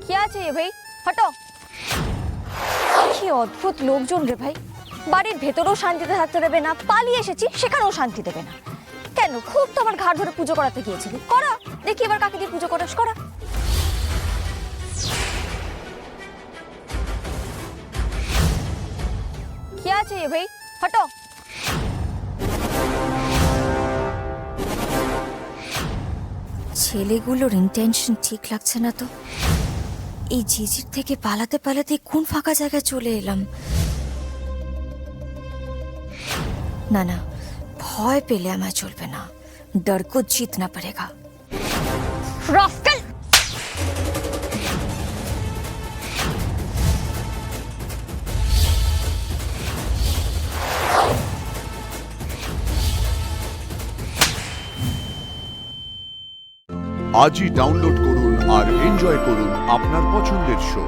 क्या चाहिए भाई? हटो। কি অদ্ভুত লোকজন রে ভাই, বাড়ির ভেতরেও শান্তিতে থাকতে দেবে না, পালিয়ে এসেছি সেখানেও শান্তি দেবে না। কেন, খুব তো আমার ঘাড় ধরে পুজো করাতে গিয়েছিলি, করা, দেখি এবার কাকে দিয়ে পুজো করাস, করা। क्या चाहिए भाई? हटो। ছেলেগুলোর ইন্টেনশন ঠিক লাগছে না তো। এই ঝিঝির থেকে পালাতে পালাতে কোন ফাঁকা জায়গায় চলে এলাম। না না, ভয় পেলে আমায় চলবে না, ডর কো জিतना पड़ेगा। রাস্কেল! আজই ডাউনলোড করুন আর এনজয় করুন আপনার পছন্দের শো।